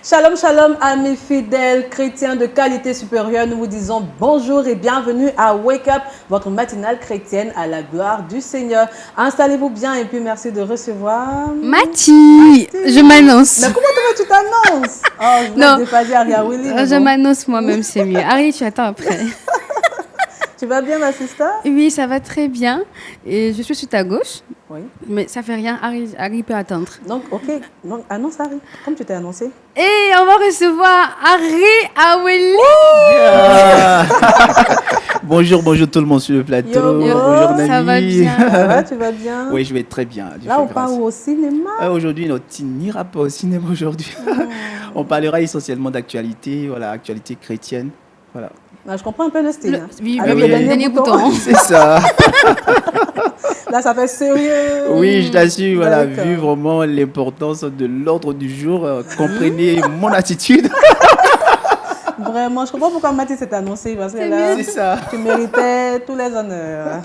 Shalom, shalom, amis fidèles, chrétiens de qualité supérieure. Nous vous disons bonjour et bienvenue à Wake Up, votre matinale chrétienne à la gloire du Seigneur. Installez-vous bien et puis merci de recevoir... Mathie, je m'annonce. Mais comment tu t'annonces? Oh, je vais dépasser Aria Willy. Je m'annonce moi-même, c'est mieux. Harry, tu attends après. Tu vas bien, ma sister? Oui, ça va très bien. Et je suis sur ta gauche. Oui. Mais ça fait rien, Harry peut attendre. Donc, ok. Donc, annonce Harry, comme tu t'es annoncé. Et on va recevoir Harry Aweli. Bonjour tout le monde sur le plateau. Bonjour Nani. Ça va bien? Ça va, tu vas bien? Oui, je vais très bien. Là, on part au cinéma. Aujourd'hui, notre n'ira pas au cinéma aujourd'hui. On parlera essentiellement d'actualité, voilà, actualité chrétienne. Voilà. Ah, je comprends un peu le style. Oui, avec oui, le le dernier bouton. C'est ça. Là, ça fait sérieux. Oui, je t'assure, voilà, D'accord. vu vraiment l'importance de l'ordre du jour, comprenez mon attitude. Vraiment, je comprends pourquoi Mathis s'est annoncé. Parce que là, C'est ça. tu méritais tous les honneurs.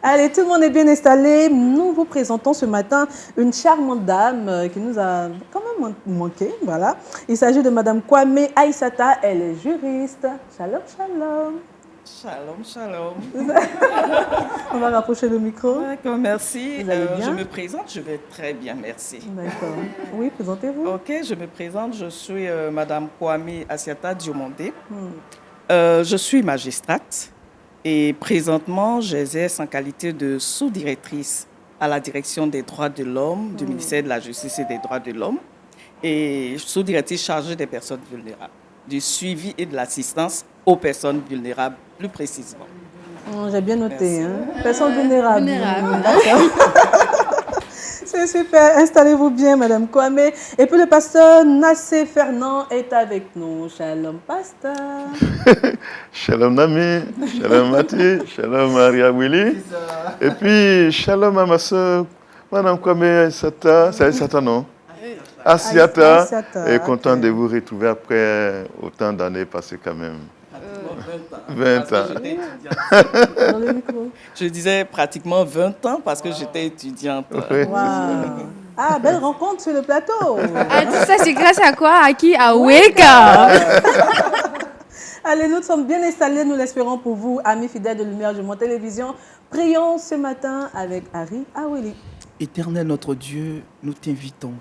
Allez, tout le monde est bien installé. Nous vous présentons ce matin une charmante dame qui nous a quand même manqué. Voilà. Il s'agit de Madame Kwame Aïssata. Elle est juriste. Shalom, shalom. Shalom, shalom. On va rapprocher le micro. D'accord, merci. Vous allez bien? Je me présente, je vais très bien, merci. D'accord. Oui, présentez-vous. Ok, je me présente, je suis Madame Kwame Assiata Diomondé. Je suis magistrate et présentement, j'exerce en qualité de sous-directrice à la direction des droits de l'homme du ministère de la Justice et des droits de l'homme et sous-directrice chargée des personnes vulnérables, du suivi et de l'assistance aux personnes vulnérables plus précisément. J'ai bien noté. Merci. Hein. Personne vulnérable. Vulnérable. D'accord. C'est super. Installez-vous bien, Madame Kwame. Et puis le pasteur Nassé Fernand est avec nous. Shalom, pasteur. Shalom Nami, shalom Mati, shalom Maria Willy. Et puis shalom à ma soeur, Madame Kwame Aïssata. C'est Aïssata, non? Assiata. Aïssata, Et content ok. de vous retrouver après autant d'années passées quand même. 20 Parce que ans. j'étais étudiante. Dans le micro. Je disais pratiquement 20 ans parce que j'étais étudiante. Oui. Wow. Ah, belle rencontre sur le plateau. Ah, tout ça, c'est grâce à quoi? À qui? À Wake Up. Allez, nous sommes bien installés, nous l'espérons pour vous, amis fidèles de Lumière du Monde Télévision. Prions ce matin avec Harry Aweli. Éternel notre Dieu, nous t'invitons.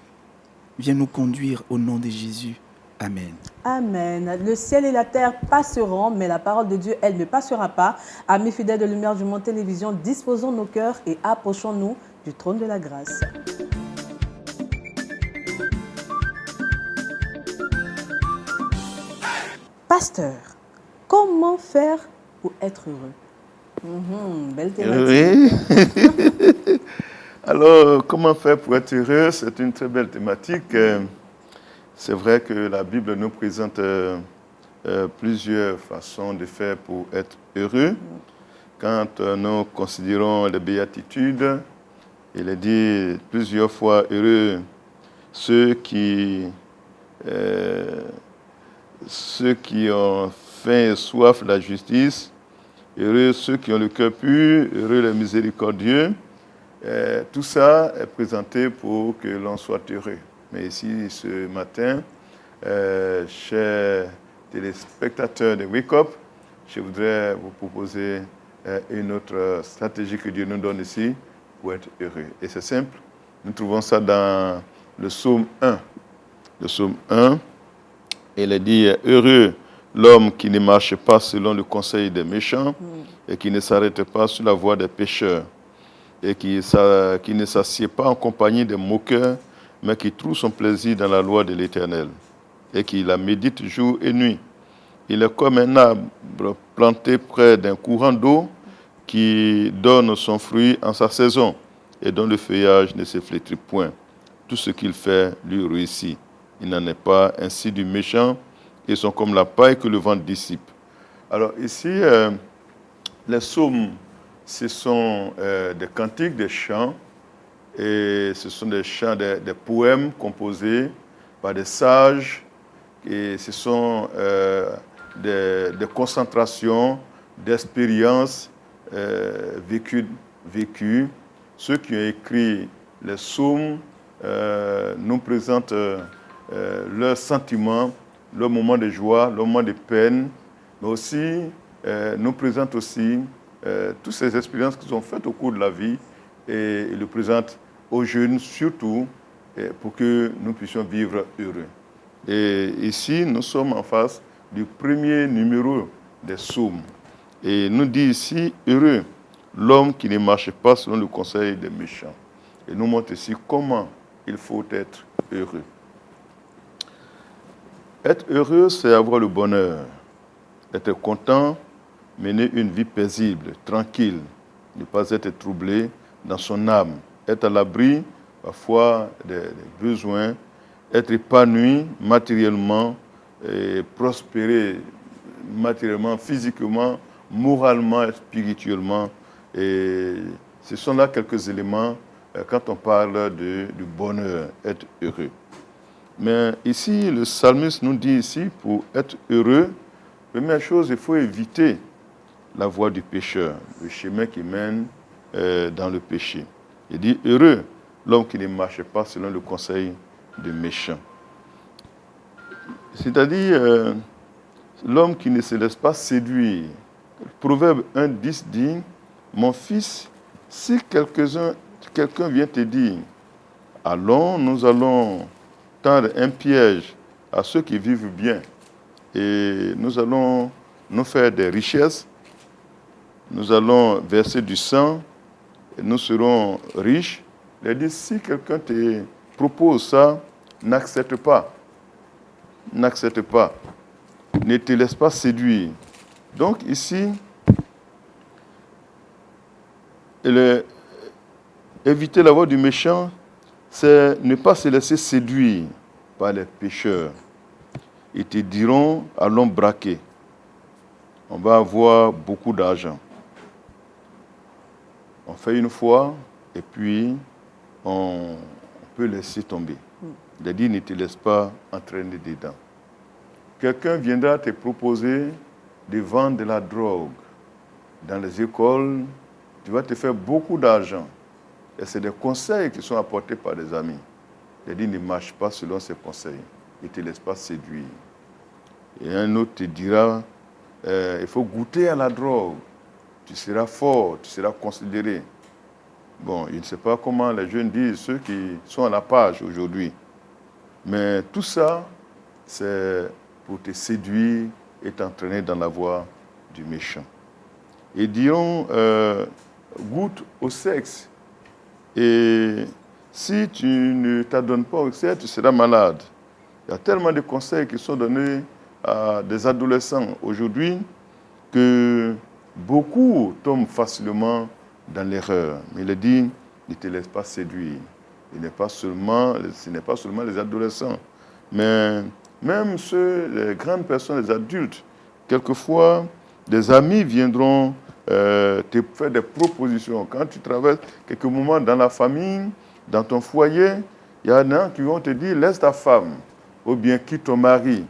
Viens nous conduire au nom de Jésus. Amen. Amen. Le ciel et la terre passeront, mais la parole de Dieu, elle ne passera pas. Amis fidèles de Lumière du Monde Télévision, disposons nos cœurs et approchons-nous du trône de la grâce. Pasteur, comment faire pour être heureux? Belle thématique. Oui. Alors, comment faire pour être heureux? C'est une très belle thématique. C'est vrai que la Bible nous présente plusieurs façons de faire pour être heureux. Quand nous considérons les béatitudes, il est dit plusieurs fois heureux ceux qui ont faim et soif de la justice, heureux ceux qui ont le cœur pur, heureux les miséricordieux. Tout ça est présenté pour que l'on soit heureux. Mais ici, ce matin, chers téléspectateurs de Wake Up, je voudrais vous proposer une autre stratégie que Dieu nous donne ici pour être heureux. Et c'est simple, nous trouvons ça dans le psaume 1. Le psaume 1, il est dit « Heureux l'homme qui ne marche pas selon le conseil des méchants et qui ne s'arrête pas sur la voie des pécheurs et qui ne s'assied pas en compagnie des moqueurs, mais qui trouve son plaisir dans la loi de l'Éternel et qui la médite jour et nuit. Il est comme un arbre planté près d'un courant d'eau qui donne son fruit en sa saison et dont le feuillage ne se flétrit point. Tout ce qu'il fait lui réussit. Il n'en est pas ainsi du méchant. Ils sont comme la paille que le vent dissipe. Alors ici, les psaumes, ce sont des cantiques, des chants, et ce sont des chants, des poèmes composés par des sages, et ce sont des concentrations, d'expériences vécues. Ceux qui ont écrit les psaumes nous présentent leurs sentiments, leurs moments de joie, leurs moments de peine, mais aussi nous présentent aussi toutes ces expériences qu'ils ont faites au cours de la vie et ils le présentent aux jeunes surtout pour que nous puissions vivre heureux. Et ici, nous sommes en face du premier numéro des psaumes. Et nous dit ici, heureux, l'homme qui ne marche pas selon le conseil des méchants. Et nous montre ici comment il faut être heureux. Être heureux, c'est avoir le bonheur, être content, mener une vie paisible, tranquille, ne pas être troublé dans son âme, être à l'abri parfois des besoins, être épanoui matériellement, et prospérer matériellement, physiquement, moralement, spirituellement. Et ce sont là quelques éléments quand on parle du bonheur, être heureux. Mais ici, le psalmiste nous dit ici, pour être heureux, première chose, il faut éviter la voie du pécheur, le chemin qui mène dans le péché. Il dit, heureux l'homme qui ne marche pas selon le conseil des méchants. C'est-à-dire, l'homme qui ne se laisse pas séduire. Proverbe 1,10 dit, mon fils, si quelqu'un vient te dire, allons, nous allons tendre un piège à ceux qui vivent bien et nous allons nous faire des richesses, nous allons verser du sang et nous serons riches. Il dit, si quelqu'un te propose ça, n'accepte pas. N'accepte pas. Ne te laisse pas séduire. Donc ici, éviter la voie du méchant, c'est ne pas se laisser séduire par les pécheurs. Ils te diront, allons braquer. On va avoir beaucoup d'argent. On fait une fois et puis on peut laisser tomber. Il a dit, ne te laisse pas entraîner dedans. Quelqu'un viendra te proposer de vendre de la drogue. Dans les écoles, tu vas te faire beaucoup d'argent. Et c'est des conseils qui sont apportés par des amis. Il a dit, ne marche pas selon ces conseils. Ne te laisse pas séduire. Et un autre te dira, il faut goûter à la drogue. Tu seras fort, tu seras considéré. Bon, je ne sais pas comment les jeunes disent, ceux qui sont à la page aujourd'hui. Mais tout ça, c'est pour te séduire et t'entraîner dans la voie du méchant. Ils diront, goûte au sexe. Et si tu ne t'adonnes pas au sexe, tu seras malade. Il y a tellement de conseils qui sont donnés à des adolescents aujourd'hui que beaucoup tombent facilement dans l'erreur. Mais il dit, ne te laisse pas séduire. Ce n'est pas seulement les adolescents, mais même les grandes personnes, les adultes. Quelquefois, des amis viendront te faire des propositions. Quand tu traverses quelques moments dans la famille, dans ton foyer, il y en a qui vont te dire, laisse ta femme, ou bien quitte ton mari.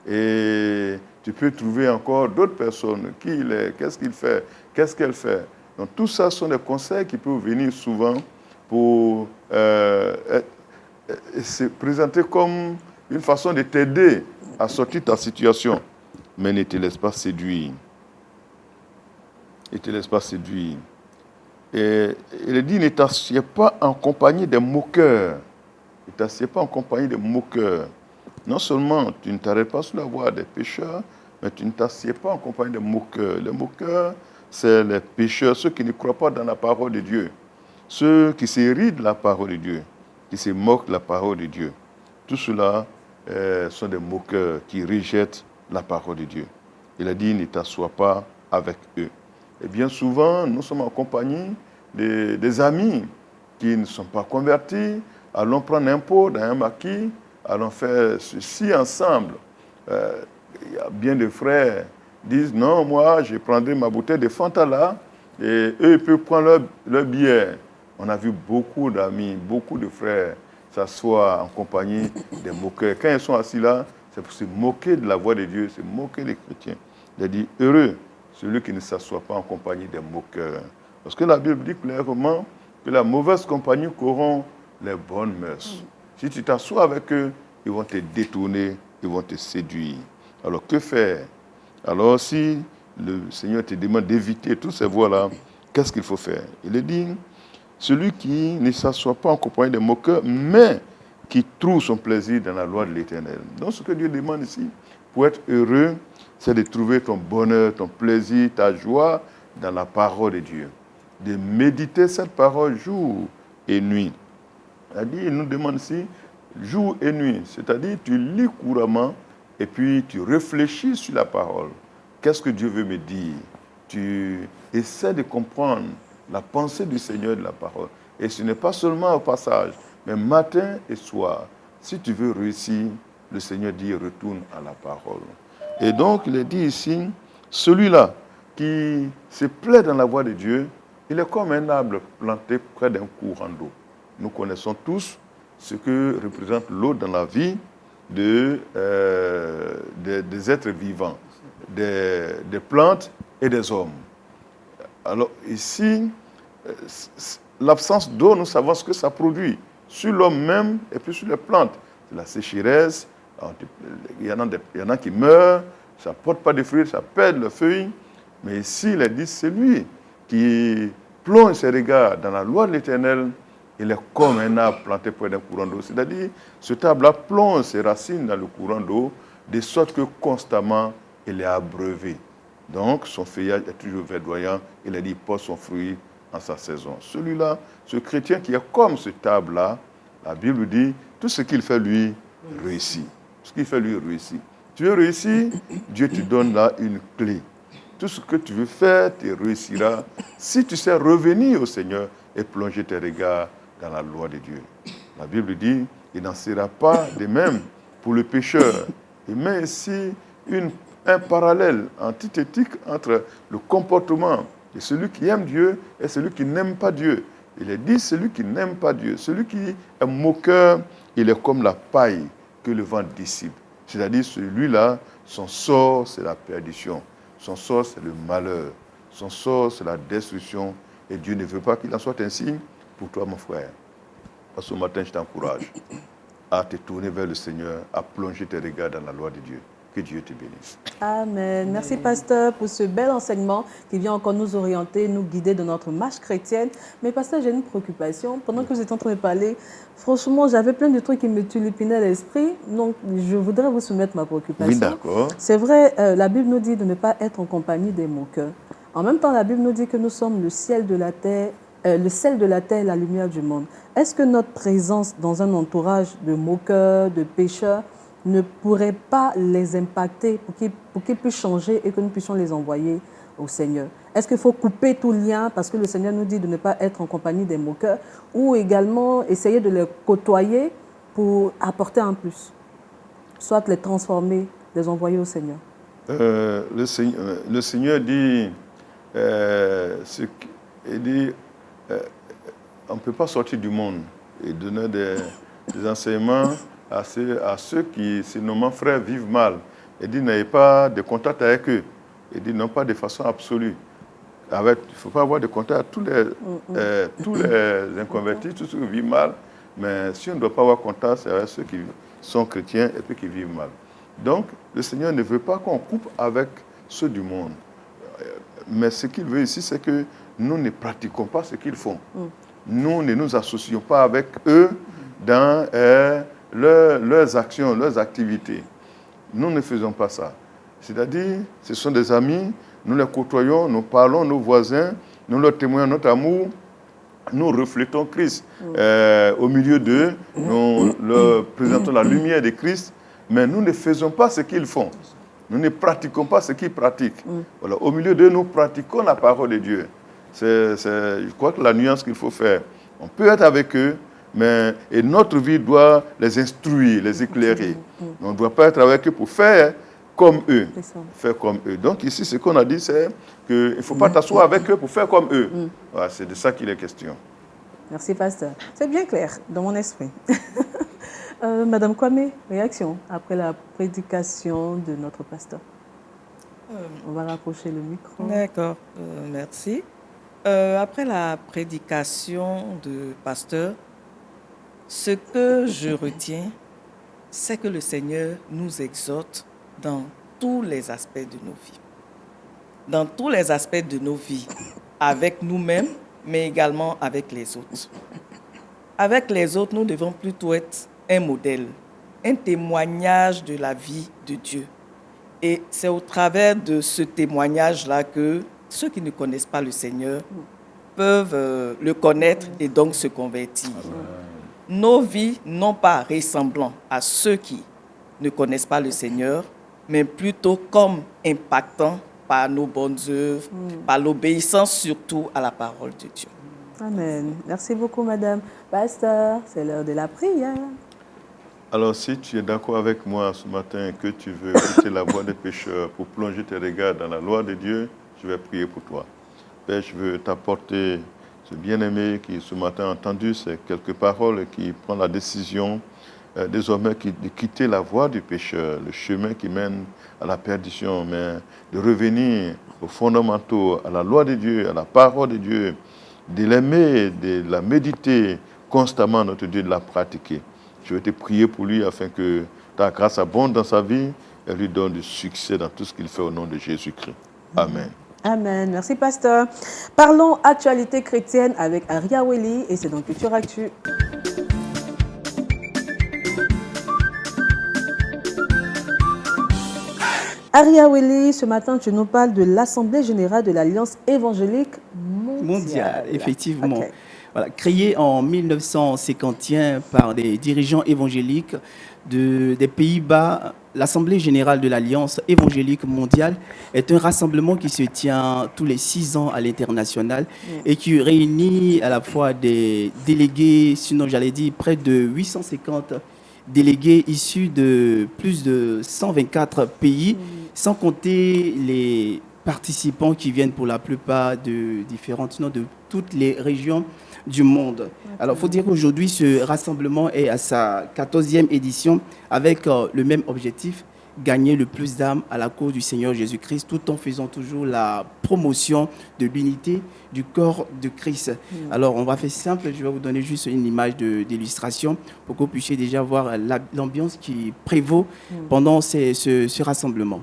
Et tu peux trouver encore d'autres personnes. Qui il est, qu'est-ce qu'il fait, qu'est-ce qu'elle fait. Donc tout ça sont des conseils qui peuvent venir souvent pour se présenter comme une façon de t'aider à sortir de ta situation. Mais ne te laisse pas séduire. Ne te laisse pas séduire. Et il dit, ne t'assieds pas en compagnie des moqueurs. Ne t'assieds pas en compagnie des moqueurs. Non seulement tu ne t'arrêtes pas sous la voie des pécheurs, mais tu ne t'assieds pas en compagnie des moqueurs. Les moqueurs, c'est les pécheurs, ceux qui ne croient pas dans la parole de Dieu. Ceux qui se rient de la parole de Dieu, qui se moquent de la parole de Dieu. Tout cela sont des moqueurs qui rejettent la parole de Dieu. Il a dit, ne t'assois pas avec eux. Et bien souvent, nous sommes en compagnie des amis qui ne sont pas convertis. Allons prendre un pot dans un maquis, allons faire ceci ensemble. Il y a bien de frères qui disent, non, moi, je prendrai ma bouteille de Fanta là, et eux, ils peuvent prendre leur bière. On a vu beaucoup d'amis, beaucoup de frères s'asseoir en compagnie des moqueurs. Quand ils sont assis là, c'est pour se moquer de la voix de Dieu, se moquer des chrétiens. Il a dit, heureux celui qui ne s'assoit pas en compagnie des moqueurs. Parce que la Bible dit clairement que la mauvaise compagnie corrompt les bonnes mœurs. Si tu t'assois avec eux, ils vont te détourner, ils vont te séduire. Alors, que faire? Alors, si le Seigneur te demande d'éviter toutes ces voies-là, qu'est-ce qu'il faut faire? Il est dit, celui qui ne s'assoit pas en compagnie des moqueurs, mais qui trouve son plaisir dans la loi de l'Éternel. Donc, ce que Dieu demande ici, pour être heureux, c'est de trouver ton bonheur, ton plaisir, ta joie dans la parole de Dieu. De méditer cette parole jour et nuit. C'est-à-dire, il nous demande ici, jour et nuit. C'est-à-dire, tu lis couramment et puis tu réfléchis sur la parole. Qu'est-ce que Dieu veut me dire? Tu essaies de comprendre la pensée du Seigneur de la parole. Et ce n'est pas seulement au passage, mais matin et soir. Si tu veux réussir, le Seigneur dit, retourne à la parole. Et donc, il est dit ici, celui-là qui se plaît dans la voie de Dieu, il est comme un arbre planté près d'un courant d'eau. Nous connaissons tous ce que représente l'eau dans la vie des êtres vivants, des plantes et des hommes. Alors ici, l'absence d'eau, nous savons ce que ça produit sur l'homme même et puis sur les plantes. C'est la sécheresse, il y en a qui meurent, ça ne porte pas de fruits, ça perd le feuille. Mais ici, il est dit, c'est lui qui plonge ses regards dans la loi de l'Éternel, il est comme un arbre planté près d'un courant d'eau. C'est-à-dire, cet arbre-là plonge ses racines dans le courant d'eau, de sorte que constamment, il est abreuvé. Donc, son feuillage est toujours verdoyant, il est dit, il porte son fruit en sa saison. Celui-là, ce chrétien qui est comme cet arbre-là, la Bible dit, tout ce qu'il fait, lui, réussit. Ce qu'il fait, lui, réussit. Tu veux réussir, Dieu te donne là une clé. Tout ce que tu veux faire, tu réussiras si tu sais revenir au Seigneur et plonger tes regards dans la loi de Dieu. La Bible dit, il n'en sera pas de même pour le pécheur. Il met ici un parallèle antithétique entre le comportement de celui qui aime Dieu et celui qui n'aime pas Dieu. Il est dit, celui qui n'aime pas Dieu, celui qui est moqueur, il est comme la paille que le vent dissipe. C'est-à-dire, celui-là, son sort, c'est la perdition. Son sort, c'est le malheur. Son sort, c'est la destruction. Et Dieu ne veut pas qu'il en soit ainsi pour toi, mon frère. Ce matin, je t'encourage à te tourner vers le Seigneur, à plonger tes regards dans la loi de Dieu. Que Dieu te bénisse. Amen. Merci, pasteur, pour ce bel enseignement qui vient encore nous orienter, nous guider dans notre marche chrétienne. Mais pasteur, j'ai une préoccupation. Pendant que vous étiez en train de parler, franchement, j'avais plein de trucs qui me tulipinaient l'esprit. Donc, je voudrais vous soumettre ma préoccupation. Oui, d'accord. C'est vrai, la Bible nous dit de ne pas être en compagnie des moqueurs. En même temps, la Bible nous dit que nous sommes le ciel de la terre, le sel de la terre et la lumière du monde. Est-ce que notre présence dans un entourage de moqueurs, de pécheurs, ne pourrait pas les impacter pour qu'ils puissent changer et que nous puissions les envoyer au Seigneur? Est-ce qu'il faut couper tout lien parce que le Seigneur nous dit de ne pas être en compagnie des moqueurs, ou également essayer de les côtoyer pour apporter un plus, soit les transformer, les envoyer au Seigneur? Le Seigneur dit, on ne peut pas sortir du monde et donner des enseignements à ceux qui, se nommant frères, vivent mal. Il dit, n'ayez pas de contact avec eux. Il dit, non pas de façon absolue. Il ne faut pas avoir de contact avec tous les inconvertis, tous ceux qui vivent mal. Mais si on ne doit pas avoir contact, c'est avec ceux qui sont chrétiens et puis qui vivent mal. Donc, le Seigneur ne veut pas qu'on coupe avec ceux du monde. Mais ce qu'il veut ici, c'est que nous ne pratiquons pas ce qu'ils font. Nous ne nous associons pas avec eux dans leurs actions, leurs activités. Nous ne faisons pas ça. C'est-à-dire, ce sont des amis, nous les côtoyons, nous parlons, nos voisins, nous leur témoignons notre amour, nous reflétons Christ au milieu d'eux, nous leur présentons la lumière de Christ, mais nous ne faisons pas ce qu'ils font. Nous ne pratiquons pas ce qu'ils pratiquent. Voilà. Au milieu d'eux, nous pratiquons la parole de Dieu. Je crois que la nuance qu'il faut faire. On peut être avec eux, et notre vie doit les instruire, les éclairer. On ne doit pas être avec eux pour faire comme eux. Faire comme eux. Donc ici, ce qu'on a dit, c'est qu'il ne faut pas t'asseoir avec eux pour faire comme eux. Voilà, c'est de ça qu'il est question. Merci, pasteur. C'est bien clair dans mon esprit. Madame Kwame, réaction après la prédication de notre pasteur. On va rapprocher le micro. D'accord, merci. Après la prédication de pasteur, ce que je retiens, c'est que le Seigneur nous exhorte dans tous les aspects de nos vies. Dans tous les aspects de nos vies, avec nous-mêmes, mais également avec les autres. Avec les autres, nous devons plutôt être un modèle, un témoignage de la vie de Dieu. Et c'est au travers de ce témoignage-là que ceux qui ne connaissent pas le Seigneur peuvent le connaître et donc se convertir. Nos vies n'ont pas ressemblant à ceux qui ne connaissent pas le Seigneur, mais plutôt comme impactant par nos bonnes œuvres, par l'obéissance surtout à la parole de Dieu. Amen. Merci beaucoup, madame. Pasteur, c'est l'heure de la prière. Alors, si tu es d'accord avec moi ce matin que tu veux écouter la voix des pécheurs pour plonger tes regards dans la loi de Dieu, je vais prier pour toi. Père, je veux t'apporter ce bien-aimé qui ce matin a entendu ces quelques paroles, qui prend la décision désormais de quitter la voie du pécheur, le chemin qui mène à la perdition, mais de revenir aux fondamentaux, à la loi de Dieu, à la parole de Dieu, de l'aimer, de la méditer constamment, notre Dieu, de la pratiquer. Je vais te prier pour lui afin que ta grâce abonde dans sa vie et lui donne du succès dans tout ce qu'il fait au nom de Jésus-Christ. Amen. Amen. Merci, pasteur. Parlons actualité chrétienne avec Aria Welly et c'est dans Culture Actu. Aria Welly, ce matin, tu nous parles de l'Assemblée générale de l'Alliance évangélique mondiale. Effectivement. Okay. Voilà, créée en 1951 par des dirigeants évangéliques des Pays-Bas, l'Assemblée générale de l'Alliance évangélique mondiale est un rassemblement qui se tient tous les 6 ans à l'international et qui réunit à la fois des délégués, sinon j'allais dire près de 850 délégués issus de plus de 124 pays, sans compter les participants qui viennent pour la plupart de différentes, sinon de toutes les régions du monde. Okay. Alors, il faut dire qu'aujourd'hui, ce rassemblement est à sa 14e édition avec le même objectif, gagner le plus d'âmes à la cause du Seigneur Jésus-Christ, tout en faisant toujours la promotion de l'unité du corps de Christ. Alors, on va faire simple, je vais vous donner juste une image d'illustration pour que vous puissiez déjà voir l'ambiance qui prévaut pendant ce rassemblement.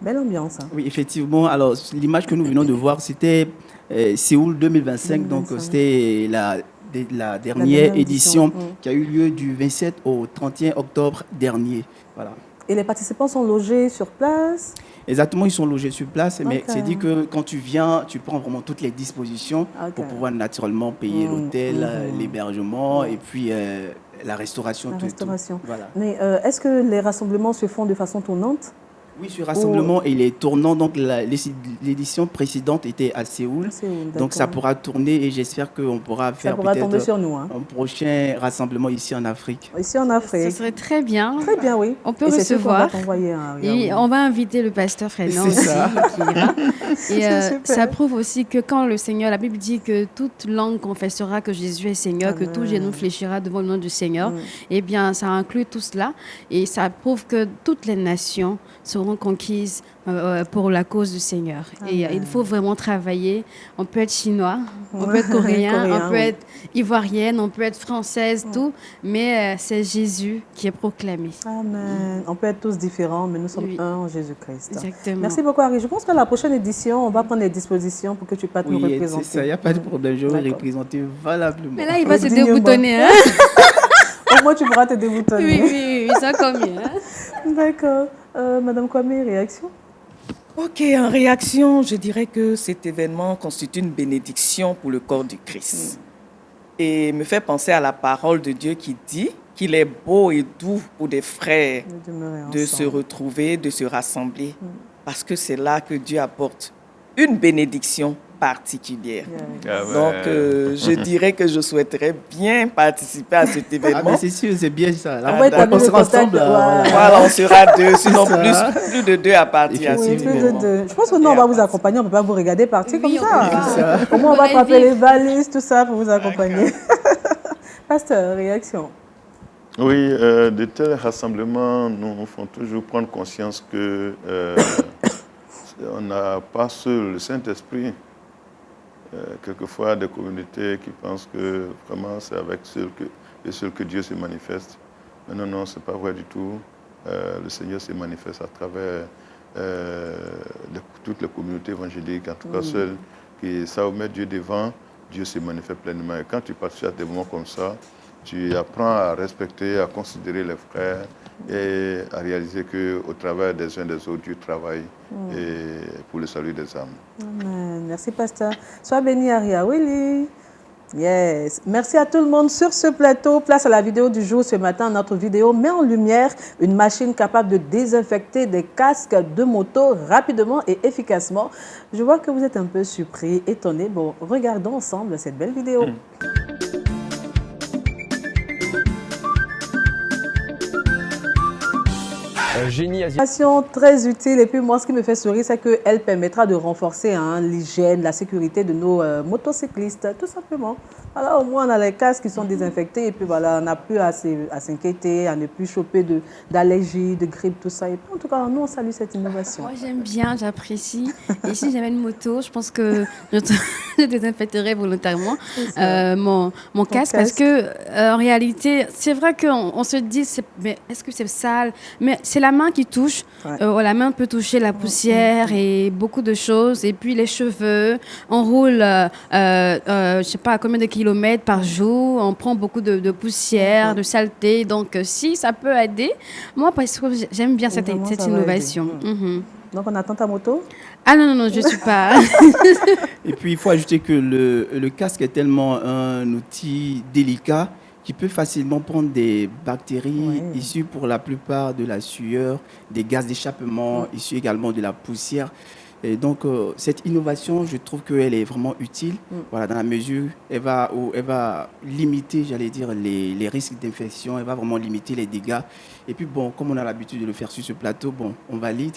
Belle ambiance. Hein. Oui, effectivement. Alors, l'image que nous venons de voir, c'était Séoul 2025. Donc, c'était la dernière édition qui a eu lieu du 27 au 31 octobre dernier. Voilà. Et les participants sont logés sur place? Exactement, ils sont logés sur place, mais c'est dit que quand tu viens, tu prends vraiment toutes les dispositions pour pouvoir naturellement payer l'hôtel, l'hébergement et puis la restauration. Tout. Voilà. Mais est-ce que les rassemblements se font de façon tournante? Oui, ce rassemblement, il est tournant. Donc, l'édition précédente était à Séoul. Donc, ça pourra tourner et j'espère qu'on pourra faire peut-être sur nous, hein. un prochain rassemblement ici en Afrique. Ici en Afrique. Ce serait très bien. Très bien, oui. On peut recevoir. Et on va inviter le pasteur Frédéric aussi. Qui ira. Et ça prouve aussi que quand le Seigneur, la Bible dit que toute langue confessera que Jésus est Seigneur, que tout genou fléchira devant le nom du Seigneur, eh bien, ça inclut tout cela. Et ça prouve que toutes les nations seront seront conquises pour la cause du Seigneur. Et il faut vraiment travailler. On peut être chinois, on peut être coréen, on peut être ivoirienne, on peut être française, tout, mais c'est Jésus qui est proclamé. Amen. On peut être tous différents, mais nous sommes un en Jésus-Christ. Exactement. Merci beaucoup, Harry. Je pense que la prochaine édition, on va prendre les dispositions pour que tu puisses nous représenter. C'est ça, il n'y a pas de problème. Je vais représenter valablement. Mais là, il va se déboutonner. Hein? Au moins, tu pourras te déboutonner. Oui, ça combien. D'accord. Madame Kwame, réaction? Ok, en réaction, je dirais que cet événement constitue une bénédiction pour le corps du Christ. Et me fait penser à la parole de Dieu qui dit qu'il est beau et doux pour des frères de se retrouver, de se rassembler, parce que c'est là que Dieu apporte une bénédiction particulière. Donc, je dirais que je souhaiterais bien participer à cet événement. Mais c'est sûr, c'est bien ça. Là, on sera ensemble. Voilà, on sera deux, sinon plus de deux à partir. Oui, plus de deux. Je pense que nous, on va vous accompagner. On ne peut pas vous regarder partir comme ça. Au moins, on va frapper les valises, tout ça, pour vous accompagner. Pasteur, réaction? Oui, de tels rassemblements nous font toujours prendre conscience que on n'a pas seul le Saint-Esprit. Quelquefois, des communautés qui pensent que vraiment c'est avec seul que Dieu se manifeste. Mais non, ce n'est pas vrai du tout. Le Seigneur se manifeste à travers toutes les communautés évangéliques, en tout cas celles qui savent mettre Dieu devant, Dieu se manifeste pleinement. Et quand tu participes à des moments comme ça, tu apprends à respecter, à considérer les frères et à réaliser qu'au travers des uns des autres, Dieu travaille et pour le salut des âmes. Amen. Merci, pasteur. Sois béni, Aria Willy. Yes. Merci à tout le monde sur ce plateau. Place à la vidéo du jour. Ce matin, notre vidéo met en lumière une machine capable de désinfecter des casques de moto rapidement et efficacement. Je vois que vous êtes un peu surpris, étonné. Bon, regardons ensemble cette belle vidéo. Génie asiatique. Très utile. Et puis moi, ce qui me fait sourire, c'est qu'elle permettra de renforcer l'hygiène, la sécurité de nos motocyclistes, tout simplement. Voilà, au moins, on a les casques qui sont désinfectés et puis voilà, on n'a plus à s'inquiéter, à ne plus choper d'allergies, de grippe, tout ça. Et puis, en tout cas, nous, on salue cette innovation. Moi, j'aime bien, j'apprécie. Et si j'avais une moto, je pense que je désinfecterais volontairement mon casque parce que, en réalité, c'est vrai qu'on se dit, mais est-ce que c'est sale? Mais c'est la main qui touche. La main peut toucher la poussière et beaucoup de choses. Et puis les cheveux, on roule, je ne sais pas combien de kilomètres par jour. On prend beaucoup de poussière, de saleté. Donc, si ça peut aider, moi, parce que j'aime bien cette innovation. Donc, on attend ta moto? Ah non, je ne suis pas. Et puis, il faut ajouter que le casque est tellement un outil délicat qui peut facilement prendre des bactéries issues pour la plupart de la sueur, des gaz d'échappement, issus également de la poussière. Et donc, cette innovation, je trouve qu'elle est vraiment utile, voilà, dans la mesure où elle va limiter, j'allais dire, les risques d'infection, elle va vraiment limiter les dégâts. Et puis, bon, comme on a l'habitude de le faire sur ce plateau, bon, on valide.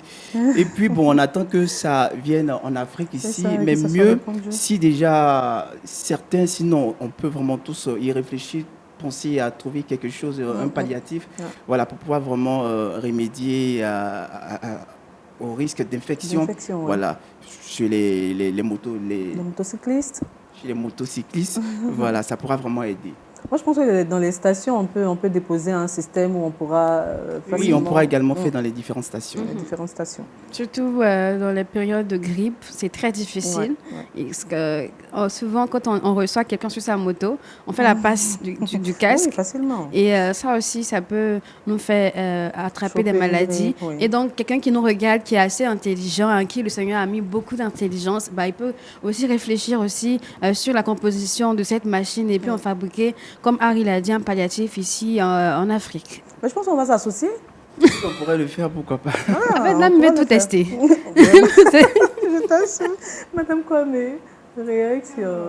Et puis, bon, on attend que ça vienne en Afrique ici, mais mieux si déjà certains, sinon, on peut vraiment tous y réfléchir, penser à trouver quelque chose, un palliatif, voilà, pour pouvoir vraiment remédier au risque d'infection, voilà, chez les motocyclistes. Chez les motocyclistes, voilà, ça pourra vraiment aider. Moi, je pense que dans les stations, on peut déposer un système où on pourra facilement... Oui, on pourra également faire dans les différentes stations. Les différentes stations. Surtout dans les périodes de grippe, c'est très difficile. Parce que souvent, quand on reçoit quelqu'un sur sa moto, on fait la passe du casque. Oui, facilement. Et ça aussi, ça peut nous faire attraper des maladies. Et donc, quelqu'un qui nous regarde, qui est assez intelligent, à qui le Seigneur a mis beaucoup d'intelligence, il peut aussi réfléchir aussi sur la composition de cette machine et puis en fabriquer, comme Harry l'a dit, un palliatif ici en Afrique. Mais je pense qu'on va s'associer. On pourrait le faire, pourquoi pas. Madame veut tout tester. Je t'assure. Madame Kwame, réaction.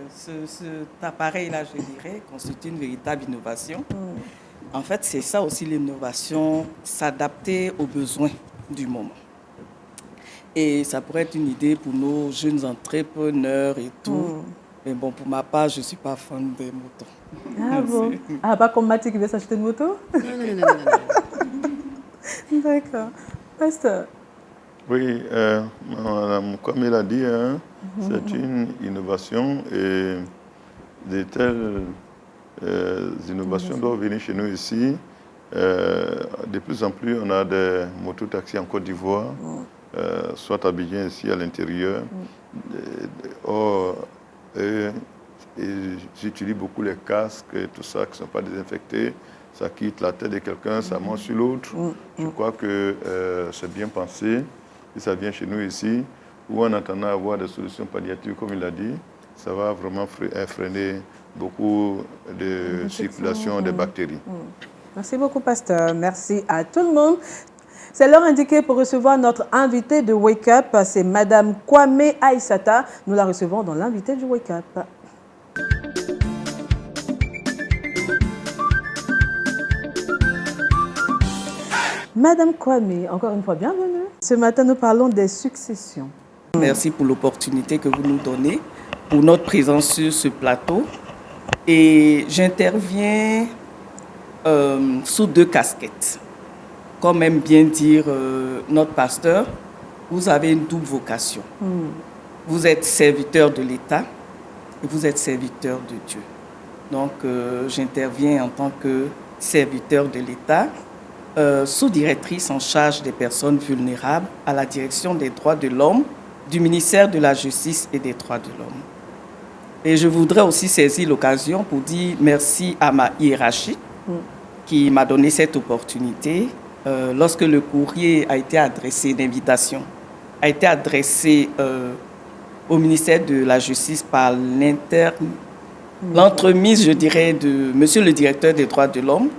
Cet appareil-là, je dirais, constitue une véritable innovation. En fait, c'est ça aussi l'innovation, s'adapter aux besoins du moment. Et ça pourrait être une idée pour nos jeunes entrepreneurs et tout. Mais bon, pour ma part, je ne suis pas fan des motos. Ah bon? Ah, pas comme Mathieu qui veut s'acheter une moto? Non. D'accord. Pasteur. Oui, comme il a dit, c'est une innovation et de telles innovations doivent venir chez nous ici. De plus en plus, on a des mototaxis en Côte d'Ivoire, soit à Abidjan ici à l'intérieur. Or, ils utilisent beaucoup les casques et tout ça qui ne sont pas désinfectés. Ça quitte la tête de quelqu'un, ça monte sur l'autre. Je crois que c'est bien pensé. Si ça vient chez nous ici, ou en attendant avoir des solutions palliatives, comme il a dit, ça va vraiment freiner beaucoup de circulation des bactéries. Merci beaucoup, pasteur. Merci à tout le monde. C'est l'heure indiquée pour recevoir notre invité de Wake Up. C'est Madame Kwame Aïssata. Nous la recevons dans l'invité du Wake Up. Madame Kwame, encore une fois, bienvenue. Ce matin, nous parlons des successions. Merci pour l'opportunité que vous nous donnez pour notre présence sur ce plateau. Et j'interviens sous deux casquettes. Comme aime bien dire notre pasteur, vous avez une double vocation. Vous êtes serviteur de l'État et vous êtes serviteur de Dieu. Donc, j'interviens en tant que serviteur de l'État, sous-directrice en charge des personnes vulnérables à la direction des droits de l'homme du ministère de la Justice et des droits de l'homme. Et je voudrais aussi saisir l'occasion pour dire merci à ma hiérarchie qui m'a donné cette opportunité. Lorsque le courrier a été adressé, l'invitation a été adressée au ministère de la Justice par l'entremise, je dirais, de monsieur le directeur des droits de l'homme,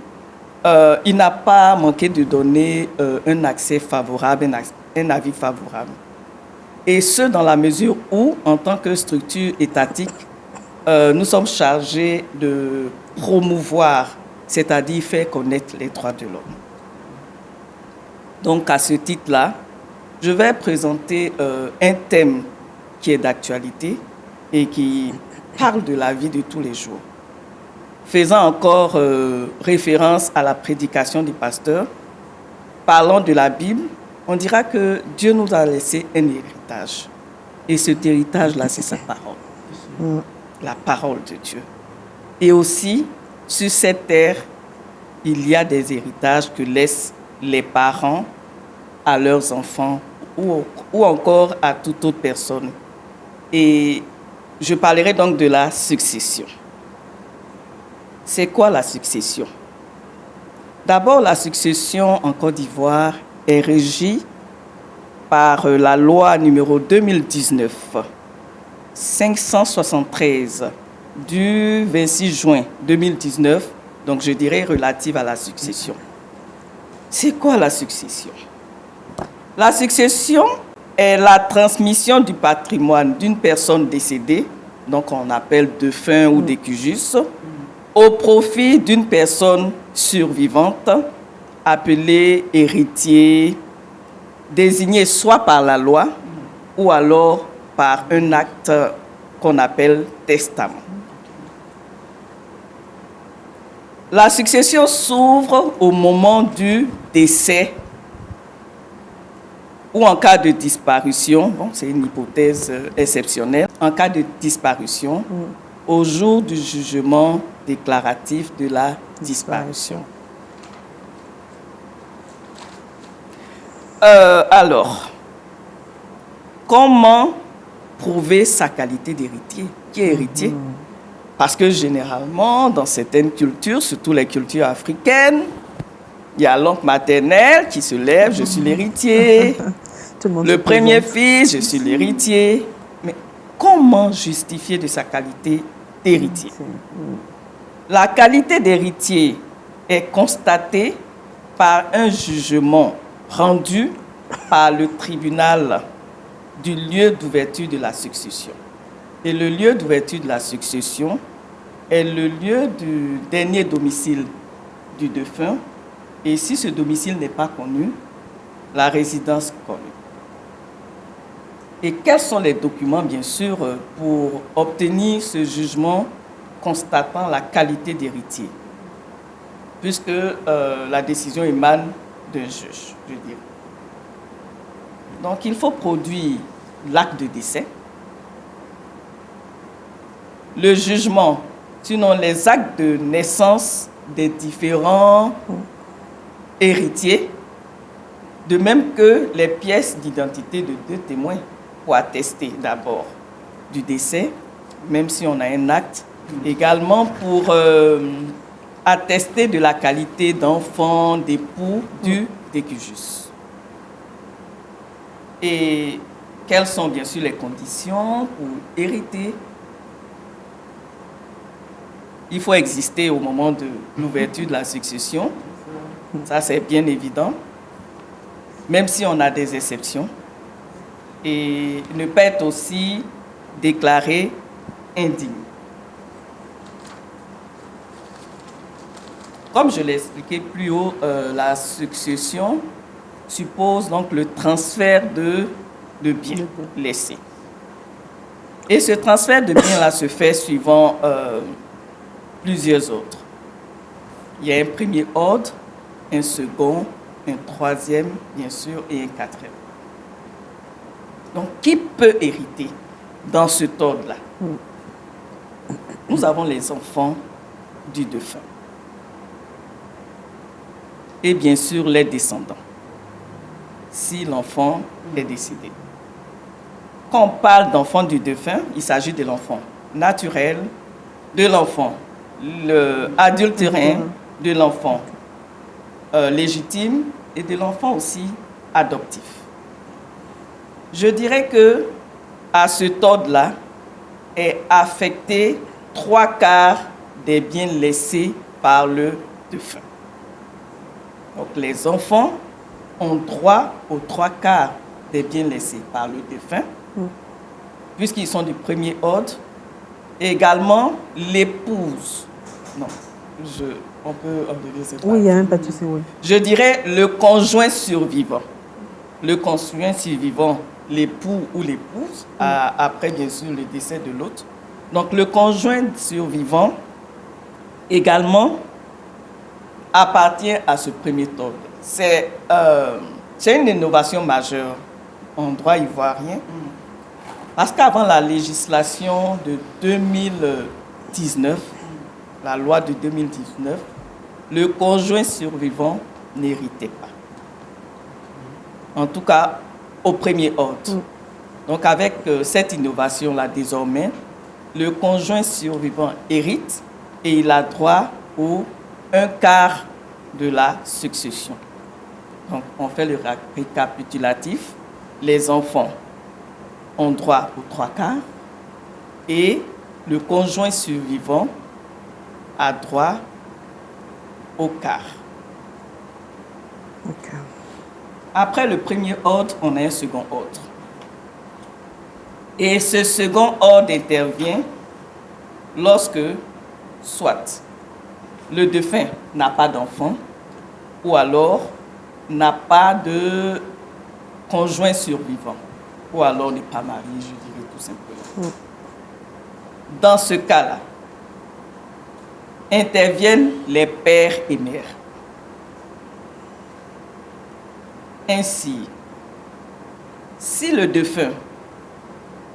il n'a pas manqué de donner un accès favorable, un avis favorable. Et ce, dans la mesure où, en tant que structure étatique, nous sommes chargés de promouvoir, c'est-à-dire faire connaître les droits de l'homme. Donc, à ce titre-là, je vais présenter un thème qui est d'actualité et qui parle de la vie de tous les jours. Faisant encore référence à la prédication du pasteur, parlant de la Bible, on dira que Dieu nous a laissé un héritage. Et cet héritage-là, c'est sa parole. La parole de Dieu. Et aussi, sur cette terre, il y a des héritages que laissent les parents à leurs enfants ou encore à toute autre personne. Et je parlerai donc de la succession. C'est quoi la succession? D'abord, la succession en Côte d'Ivoire est régie par la loi numéro 2019-573 du 26 juin 2019, donc je dirais relative à la succession. C'est quoi la succession? La succession est la transmission du patrimoine d'une personne décédée, donc on appelle défunt ou décujus, au profit d'une personne survivante, appelée héritier, désignée soit par la loi ou alors par un acte qu'on appelle testament. La succession s'ouvre au moment du décès ou en cas de disparition, bon, c'est une hypothèse exceptionnelle, en cas de disparition, au jour du jugement déclaratif de la disparition. Alors, comment prouver sa qualité d'héritier? Qui est héritier? Parce que généralement, dans certaines cultures, surtout les cultures africaines, il y a l'oncle maternel qui se lève, je suis l'héritier. Le premier fils, je suis l'héritier. Mais comment justifier de sa qualité d'héritier? La qualité d'héritier est constatée par un jugement rendu par le tribunal du lieu d'ouverture de la succession. Et le lieu d'ouverture de la succession est le lieu du dernier domicile du défunt. Et si ce domicile n'est pas connu, la résidence connue. Et quels sont les documents, bien sûr, pour obtenir ce jugement constatant la qualité d'héritier? Puisque la décision émane d'un juge, je dirais. Donc, il faut produire l'acte de décès, le jugement, sinon les actes de naissance des différents héritiers, de même que les pièces d'identité de 2 témoins pour attester d'abord du décès, même si on a un acte, également pour attester de la qualité d'enfant, d'époux, du décujus. Et quelles sont bien sûr les conditions pour hériter? Il faut exister au moment de l'ouverture de la succession. Ça, c'est bien évident. Même si on a des exceptions. Et ne pas être aussi déclaré indigne. Comme je l'ai expliqué plus haut, la succession suppose donc le transfert de biens laissés. Et ce transfert de biens-là se fait suivant plusieurs autres. Il y a un premier ordre, un second, un troisième, bien sûr, et un quatrième. Donc, qui peut hériter dans cet ordre-là? Nous avons les enfants du défunt. Et bien sûr, les descendants, si l'enfant est décédé. Quand on parle d'enfant du défunt, il s'agit de l'enfant naturel, de l'enfant adultérin, de l'enfant légitime et de l'enfant aussi adoptif. Je dirais que à cet ordre-là est affecté 3/4 des biens laissés par le défunt. Donc les enfants ont droit aux 3/4 des biens laissés par le défunt, puisqu'ils sont du premier ordre. Et également l'épouse. Non, on peut enlever cette partie. Oui, il n'y a même pas de souci, oui. Je dirais le conjoint survivant. Le conjoint survivant, l'époux ou l'épouse, après bien sûr le décès de l'autre. Donc le conjoint survivant également appartient à ce premier ordre. C'est une innovation majeure en droit ivoirien, parce qu'avant la législation de 2019, la loi de 2019, le conjoint survivant n'héritait pas. En tout cas, au premier ordre. Donc avec cette innovation-là, désormais, le conjoint survivant hérite et il a droit au 1/4 de la succession. Donc on fait le récapitulatif. Les enfants ont droit aux 3/4 et le conjoint survivant a droit au quart. Okay. Après le premier ordre, on a un second ordre. Et ce second ordre intervient lorsque, soit le défunt n'a pas d'enfant, ou alors n'a pas de conjoint survivant, ou alors n'est pas marié, je dirais tout simplement. Dans ce cas-là, interviennent les pères et mères. Ainsi, si le défunt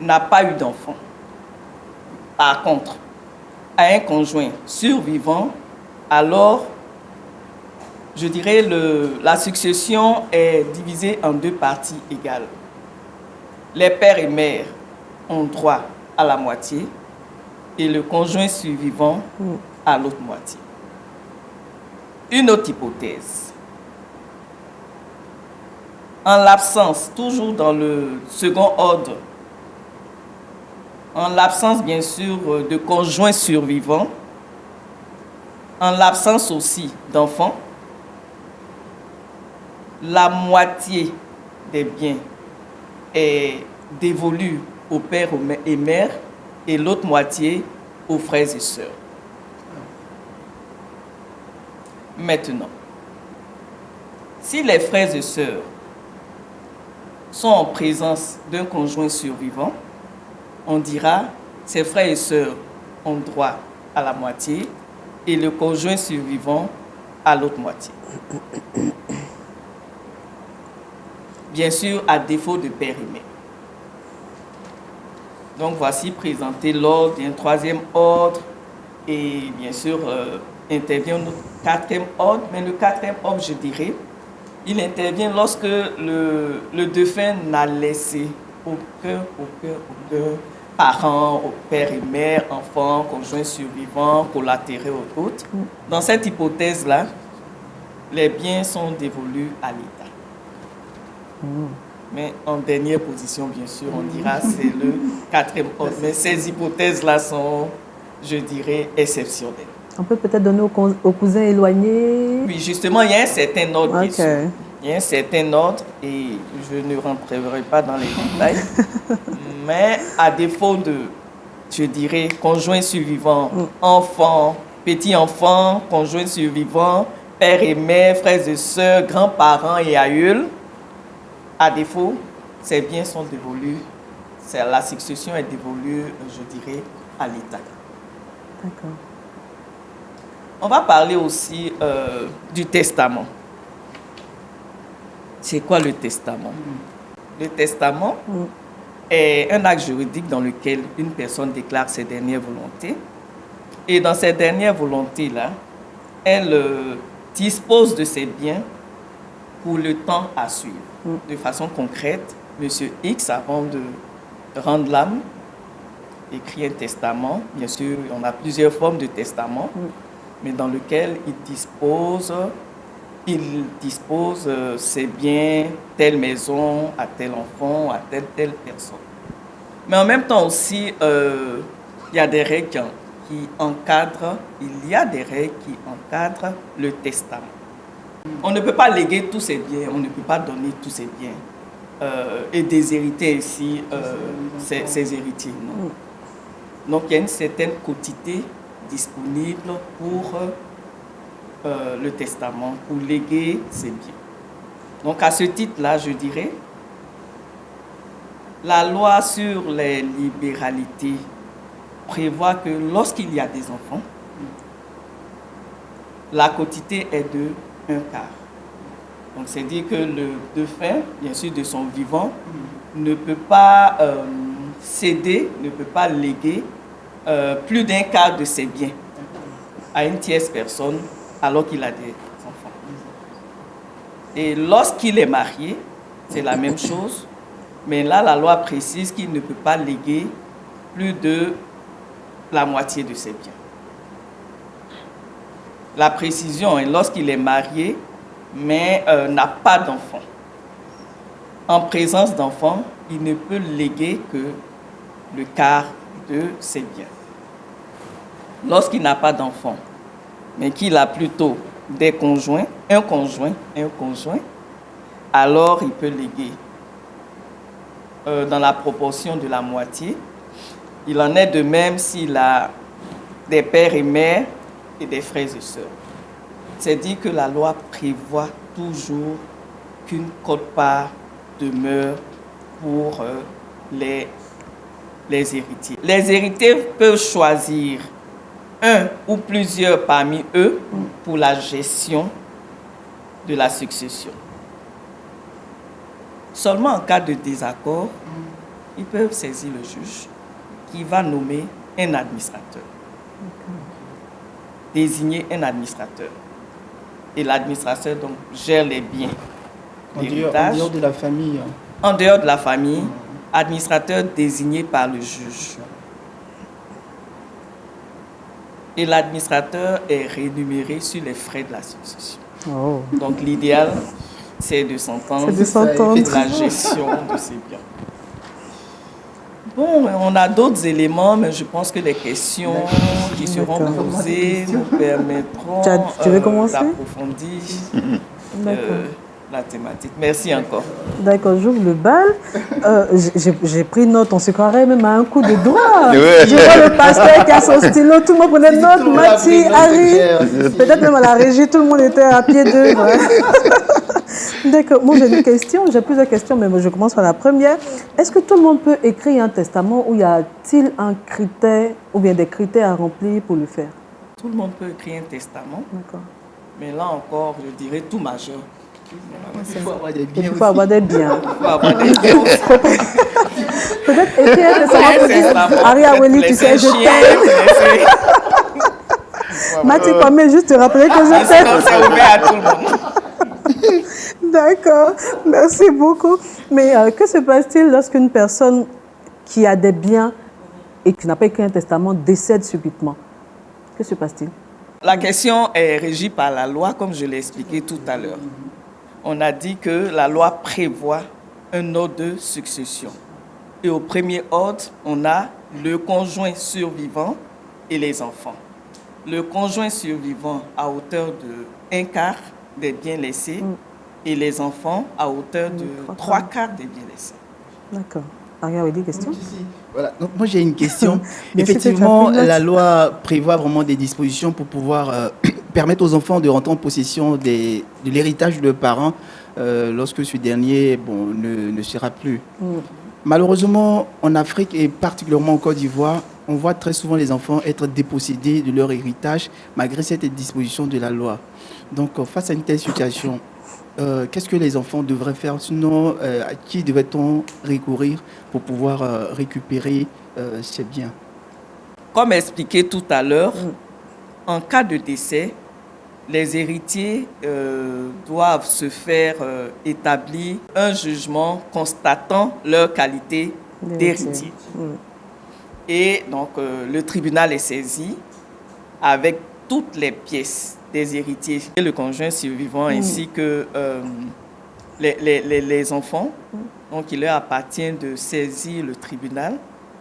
n'a pas eu d'enfant, par contre, a un conjoint survivant, alors, je dirais, la succession est divisée en 2 parties égales. Les pères et mères ont droit à la moitié et le conjoint survivant à l'autre moitié. Une autre hypothèse. En l'absence, toujours dans le second ordre, en l'absence bien sûr de conjoint survivant, en l'absence aussi d'enfants, la moitié des biens est dévolue aux pères et mères et l'autre moitié aux frères et sœurs. Maintenant, si les frères et sœurs sont en présence d'un conjoint survivant, on dira ces frères et sœurs ont droit à la moitié et le conjoint survivant à l'autre moitié. bien sûr à défaut de père et mère. Donc voici présenté l'ordre, il y a un troisième ordre et bien sûr intervient le quatrième ordre, mais le quatrième ordre, je dirais, il intervient lorsque le défunt n'a laissé aucun parent, père et mère, enfants, conjoints survivants, collatéraux ou autres. Dans cette hypothèse-là, les biens sont dévolus à l'État. Mais en dernière position, bien sûr, on dira c'est le quatrième ordre. Mais ces hypothèses-là sont, je dirais, exceptionnelles. On peut peut-être donner aux cousins éloignés. Oui, justement, il y a un certain ordre. Okay. Il y a un certain ordre et je ne rentrerai pas dans les détails. Mais à défaut de, je dirais, conjoint survivant, enfant, petit-enfant, conjoint survivant, père et mère, frères et sœurs, grands-parents et aïeuls, à défaut, ces biens sont dévolus, la succession est dévolue, je dirais, à l'État. D'accord. On va parler aussi du testament. C'est quoi le testament? Le testament est un acte juridique dans lequel une personne déclare ses dernières volontés. Et dans ces dernières volontés-là, elle dispose de ses biens pour le temps à suivre. De façon concrète, M. X, avant de rendre l'âme, écrit un testament. Bien sûr, on a plusieurs formes de testament, mais dans lequel il dispose ses biens, telle maison, à tel enfant, à telle personne. Mais en même temps aussi, il y a des règles qui encadrent le testament. On ne peut pas léguer tous ses biens, on ne peut pas donner tous ses biens et déshériter ainsi ses héritiers. Non? Donc il y a une certaine quotité disponible pour le testament, pour léguer ses biens. Donc à ce titre-là, je dirais, la loi sur les libéralités prévoit que lorsqu'il y a des enfants, la quotité est de 1/4. Donc c'est dire que le défunt, bien sûr de son vivant, ne peut pas céder, ne peut pas léguer plus d'1/4 de ses biens à une tierce personne alors qu'il a des enfants. Et lorsqu'il est marié, c'est la même chose, mais là la loi précise qu'il ne peut pas léguer plus de la moitié de ses biens. La précision est lorsqu'il est marié, mais n'a pas d'enfant. En présence d'enfant, il ne peut léguer que le quart de ses biens. Lorsqu'il n'a pas d'enfant, mais qu'il a plutôt des conjoints, un conjoint, alors il peut léguer dans la proportion de la moitié. Il en est de même s'il a des pères et mères et des frères et sœurs. C'est dire que la loi prévoit toujours qu'une quote-part demeure pour les héritiers. Les héritiers peuvent choisir un ou plusieurs parmi eux pour la gestion de la succession. Seulement en cas de désaccord, ils peuvent saisir le juge qui va nommer un administrateur. Désigner un administrateur. Et l'administrateur donc gère les biens. En dehors de la famille. En dehors de la famille, administrateur désigné par le juge. Et l'administrateur est rémunéré sur les frais de la succession. Oh. Donc l'idéal, c'est de s'entendre la gestion de ces biens. Bon, on a d'autres éléments, mais je pense que les questions qui seront posées nous permettront d'approfondir la thématique. Merci encore. D'accord, j'ouvre le bal. J'ai pris note, on se croirait même à un coup de doigt. Je vois le pasteur qui a son stylo, tout le monde prenait note, Mathie, Harry, peut-être même à la régie, tout le monde était à pied d'œuvre. D'accord, moi j'ai une question, j'ai plusieurs questions, mais je commence par la première. Est-ce que tout le monde peut écrire un testament ou y a-t-il un critère ou bien des critères à remplir pour le faire? Tout le monde peut écrire un testament. D'accord. Mais là encore, je dirais tout majeur. Il faut avoir des biens. Il faut avoir des biens. Il faut avoir des biens. Peut-être écrire un testament pour dire Aria Weli, tu sais, je t'aime. Mathieu Kwame, juste te rappeler que je t'aime. C'est ouvert à tout le monde. D'accord, merci beaucoup. Mais que se passe-t-il lorsqu'une personne qui a des biens et qui n'a pas écrit un testament décède subitement? Que se passe-t-il? La question est régie par la loi, comme je l'ai expliqué tout à l'heure. On a dit que la loi prévoit un ordre de succession. Et au premier ordre, on a le conjoint survivant et les enfants. Le conjoint survivant à hauteur de 1/4 des biens laissés et les enfants à hauteur de 3/4 des biens laissés. D'accord. Aria Weli, question? Voilà. Donc, moi, j'ai une question. Effectivement, la loi prévoit vraiment des dispositions pour pouvoir permettre aux enfants de rentrer en possession de l'héritage de leurs parents lorsque ce dernier ne sera plus. Malheureusement, en Afrique et particulièrement en Côte d'Ivoire, on voit très souvent les enfants être dépossédés de leur héritage malgré cette disposition de la loi. Donc, face à une telle situation, qu'est-ce que les enfants devraient faire? Sinon, à qui devrait-on recourir pour pouvoir récupérer ces biens? Comme expliqué tout à l'heure, en cas de décès, les héritiers doivent se faire établir un jugement constatant leur qualité d'héritier. Et donc, le tribunal est saisi avec toutes les pièces des héritiers, et le conjoint survivant ainsi que les enfants. Donc, il leur appartient de saisir le tribunal.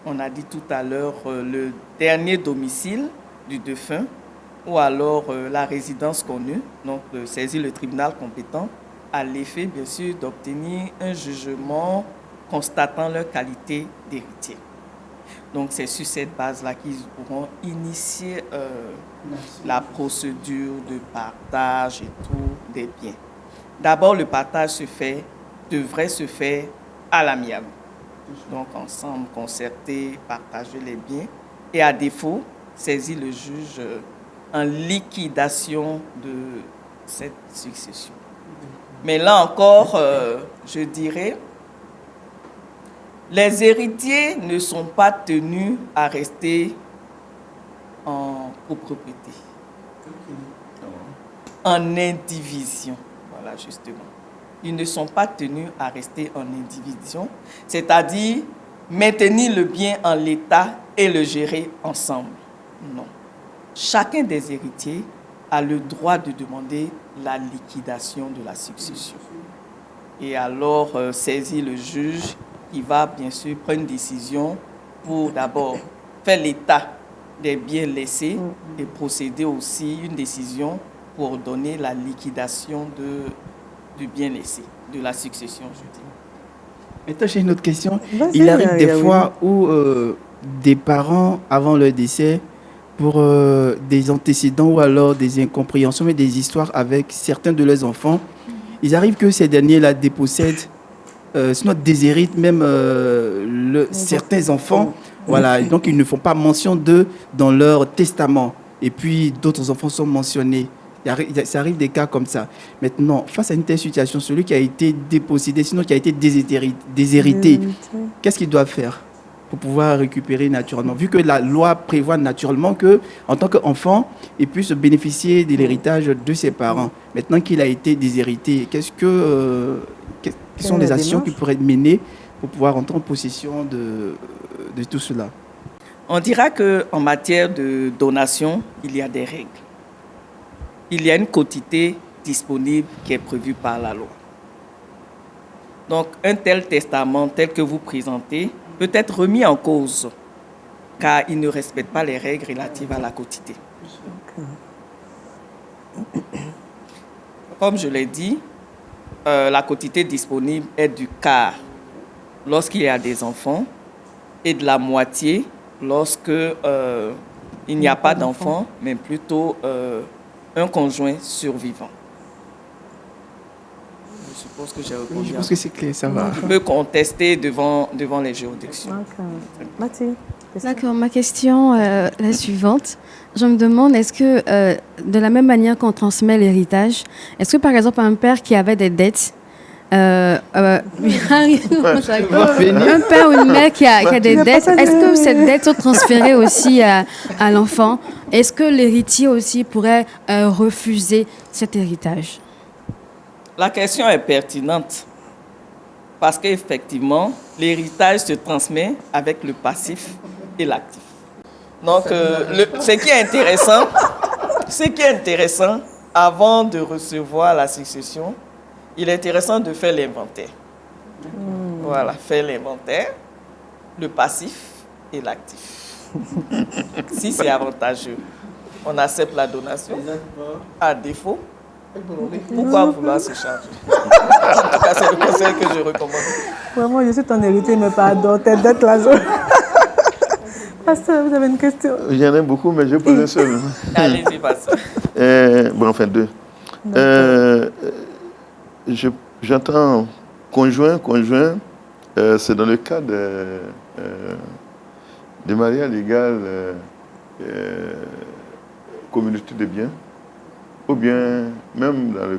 On a dit tout à l'heure le dernier domicile du défunt ou alors la résidence connue. Donc, saisir le tribunal compétent à l'effet, bien sûr, d'obtenir un jugement constatant leur qualité d'héritier. Donc, c'est sur cette base-là qu'ils pourront initier la procédure de partage et tout des biens. D'abord, le partage devrait se faire à l'amiable. Donc, ensemble, concerter, partager les biens. Et à défaut, saisir le juge en liquidation de cette succession. Mais là encore, je dirais, les héritiers ne sont pas tenus à rester en copropriété, en indivision. Voilà, justement. Ils ne sont pas tenus à rester en indivision, c'est-à-dire maintenir le bien en l'état et le gérer ensemble. Non. Chacun des héritiers a le droit de demander la liquidation de la succession. Et alors, saisir le juge, il va bien sûr prendre une décision pour d'abord faire l'état des biens laissés et procéder aussi une décision pour donner la liquidation du bien laissé, de la succession, je dis. Maintenant, j'ai une autre question. Il arrive des fois où des parents, avant leur décès, pour des antécédents ou alors des incompréhensions, mais des histoires avec certains de leurs enfants, il arrive que ces derniers-là dépossèdent, sinon déshéritent même certains enfants. Voilà, et donc ils ne font pas mention d'eux dans leur testament. Et puis d'autres enfants sont mentionnés. Ça arrive des cas comme ça. Maintenant, face à une telle situation, celui qui a été dépossédé, sinon qui a été déshérité, qu'est-ce qu'il doit faire pour pouvoir récupérer naturellement? Vu que la loi prévoit naturellement qu'en tant qu'enfant, il puisse bénéficier de l'héritage de ses parents. Maintenant qu'il a été déshérité, quelles sont les actions qui pourraient être menées pour pouvoir entrer en possession de tout cela? On dira qu'en matière de donation, il y a des règles. Il y a une quotité disponible qui est prévue par la loi. Donc, un tel testament, tel que vous présentez, peut être remis en cause, car il ne respecte pas les règles relatives à la quotité. Comme je l'ai dit, la quotité disponible est du quart lorsqu'il y a des enfants et de la moitié lorsque il n'y a pas d'enfants, mais plutôt un conjoint survivant. Je suppose que j'ai répondu. Je pense que c'est clair, ça va. Je peux contester devant les juridictions. Mathieu. D'accord, ma question la suivante. Je me demande, est-ce que de la même manière qu'on transmet l'héritage, est-ce que par exemple un père qui avait des dettes, un père ou une mère qui a des dettes, est-ce que ces dettes sont transférées aussi à l'enfant? Est-ce que l'héritier aussi pourrait refuser cet héritage? La question est pertinente parce qu'effectivement, l'héritage se transmet avec le passif et l'actif. Donc, ce qui est intéressant, avant de recevoir la succession, il est intéressant de faire l'inventaire. Voilà, faire l'inventaire, le passif et l'actif. Si c'est avantageux, on accepte la donation. À défaut, pourquoi vouloir se charger? En tout cas, c'est le conseil que je recommande. Vraiment, je suis ton héritier, mais pardon, tes dettes là. Pasteur, vous avez une question? Il y en a beaucoup, mais je pose un seul. Allez-y, pasteur. Bon, enfin, deux. J'entends conjoint, c'est dans le cas de mariage légal, communauté de biens, ou bien même dans le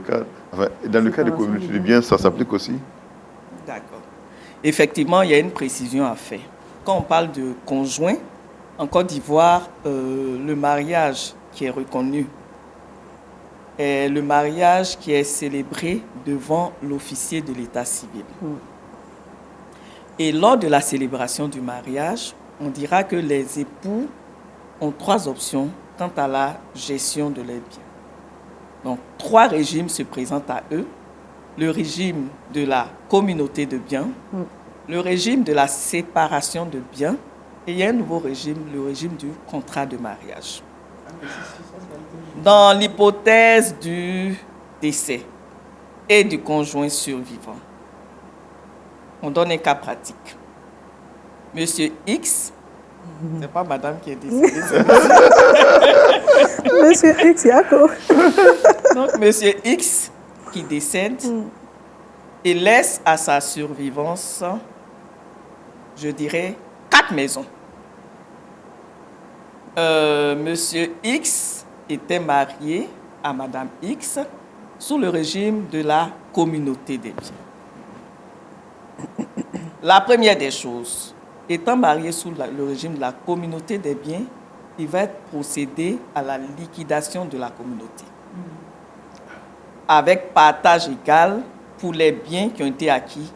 cas de communauté de biens, ça s'applique aussi. D'accord. Effectivement, il y a une précision à faire. Quand on parle de conjoint, en Côte d'Ivoire, le mariage qui est reconnu est le mariage qui est célébré devant l'officier de l'état civil. Et lors de la célébration du mariage, on dira que les époux ont 3 options quant à la gestion de leurs biens. Donc, 3 régimes se présentent à eux. Le régime de la communauté de biens, le régime de la séparation de biens, et il y a un nouveau régime, le régime du contrat de mariage. Dans l'hypothèse du décès et du conjoint survivant, on donne un cas pratique. Monsieur X, c'est pas madame qui est décédée, c'est Monsieur X, d'accord. Donc, monsieur X qui décède et laisse à sa survivance, je dirais, 4 maisons. Monsieur X était marié à madame X sous le régime de la communauté des biens. La première des choses, étant marié sous le régime de la communauté des biens, il va procéder à la liquidation de la communauté, avec partage égal pour les biens qui ont été acquis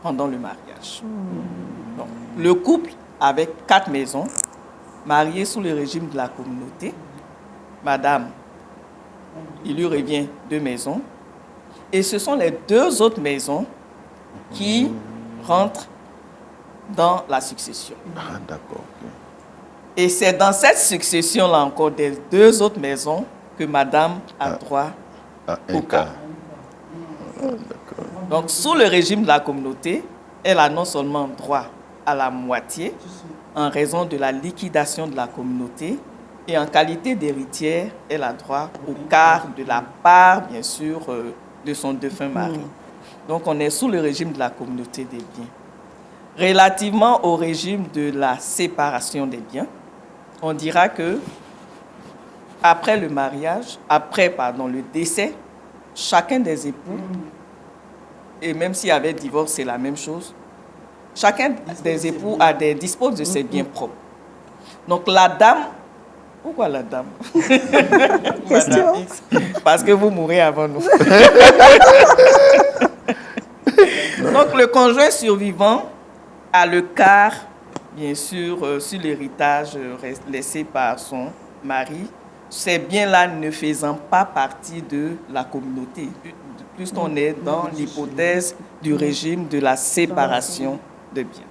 pendant le mariage. Donc, le couple avec 4 maisons, marié sous le régime de la communauté, madame, il lui revient 2 maisons, et ce sont les 2 autres maisons qui rentrent dans la succession. Ah, d'accord. Et c'est dans cette succession-là encore des 2 autres maisons que madame a droit au cas. Donc, sous le régime de la communauté, elle a non seulement droit à la moitié en raison de la liquidation de la communauté, et en qualité d'héritière, elle a droit au quart de la part, bien sûr, de son défunt mari. Donc, on est sous le régime de la communauté des biens. Relativement au régime de la séparation des biens, on dira que après le mariage, le décès, chacun des époux, et même s'il y avait divorce, c'est la même chose, chacun des époux dispose de ses biens propres. Donc la dame, pourquoi la dame? Question. Parce que vous mourrez avant nous. Donc le conjoint survivant a le quart, bien sûr, sur l'héritage laissé par son mari, ces biens-là ne faisant pas partie de la communauté, puisqu'on est dans l'hypothèse du régime de la séparation de biens.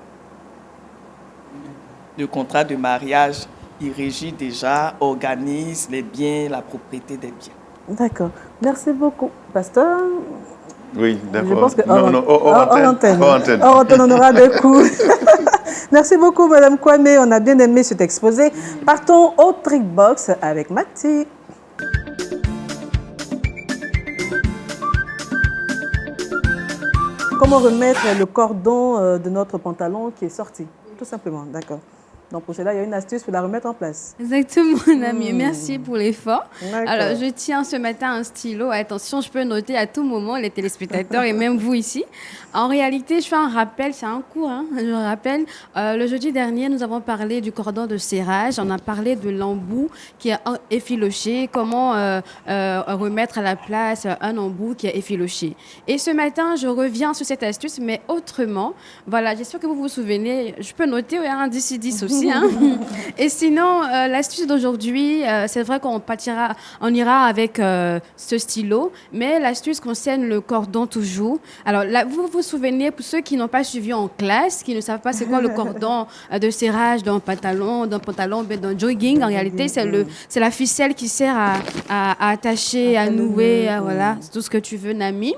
Le contrat de mariage, il régit déjà, organise les biens, la propriété des biens. D'accord. Merci beaucoup, pasteur. Oui, d'accord. Je pense que hors antenne, on aura des coups. Merci beaucoup, Madame Kwame. On a bien aimé cet exposé. Partons au Trickbox avec Mathie. Comment remettre le cordon de notre pantalon qui est sorti? Tout simplement, d'accord. Donc pour cela, il y a une astuce pour la remettre en place. Exactement, mon ami. Merci pour l'effort. Alors, je tiens ce matin un stylo. Attention, je peux noter à tout moment, les téléspectateurs et même vous ici. En réalité, je fais un rappel, c'est un cours, hein, je rappelle. Le jeudi dernier, nous avons parlé du cordon de serrage. On a parlé de l'embout qui est effiloché, comment remettre à la place un embout qui est effiloché. Et ce matin, je reviens sur cette astuce, mais autrement. Voilà, j'espère que vous vous souvenez. Je peux noter un 10 aussi. Hein. Et sinon, l'astuce d'aujourd'hui, c'est vrai on ira avec ce stylo, mais l'astuce concerne le cordon toujours. Alors, là, vous vous souvenez, pour ceux qui n'ont pas suivi en classe, qui ne savent pas c'est quoi le cordon de serrage d'un pantalon, d'un jogging, en réalité, c'est la ficelle qui sert à attacher, à nouer, voilà, c'est tout ce que tu veux, Nami.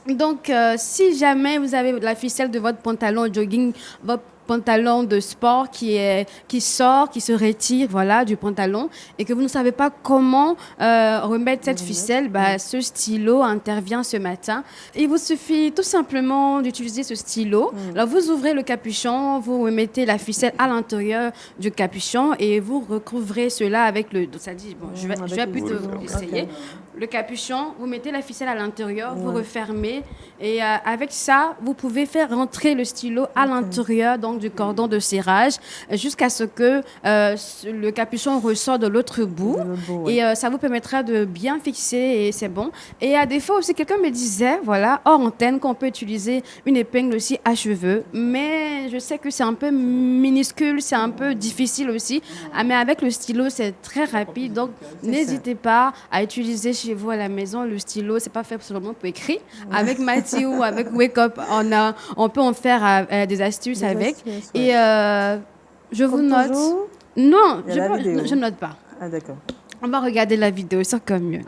Donc, si jamais vous avez la ficelle de votre pantalon jogging, votre pantalon de sport qui sort, qui se retire, voilà, du pantalon, et que vous ne savez pas comment remettre cette ficelle, ce stylo intervient ce matin. Il vous suffit tout simplement d'utiliser ce stylo. Alors, vous ouvrez le capuchon, vous remettez la ficelle à l'intérieur du capuchon et vous recouvrez cela avec le... Ça dit, bon, je vais plutôt essayer. Okay. Le capuchon, vous mettez la ficelle à l'intérieur, vous refermez et avec ça, vous pouvez faire rentrer le stylo à l'intérieur donc du cordon de serrage jusqu'à ce que le capuchon ressort de l'autre bout et ça vous permettra de bien fixer et c'est bon. Et à défaut aussi, quelqu'un me disait, voilà, hors antenne, qu'on peut utiliser une épingle aussi à cheveux, mais je sais que c'est un peu minuscule, c'est un peu difficile aussi, mais avec le stylo, c'est très rapide, donc n'hésitez pas à utiliser chez vous à la maison le stylo, c'est pas fait seulement pour écrire. Avec Mathieu ou avec Wake Up, on peut en faire des astuces avec. Et je vous note. Toujours, non, je ne note pas. Ah, d'accord. On va regarder la vidéo, c'est encore mieux.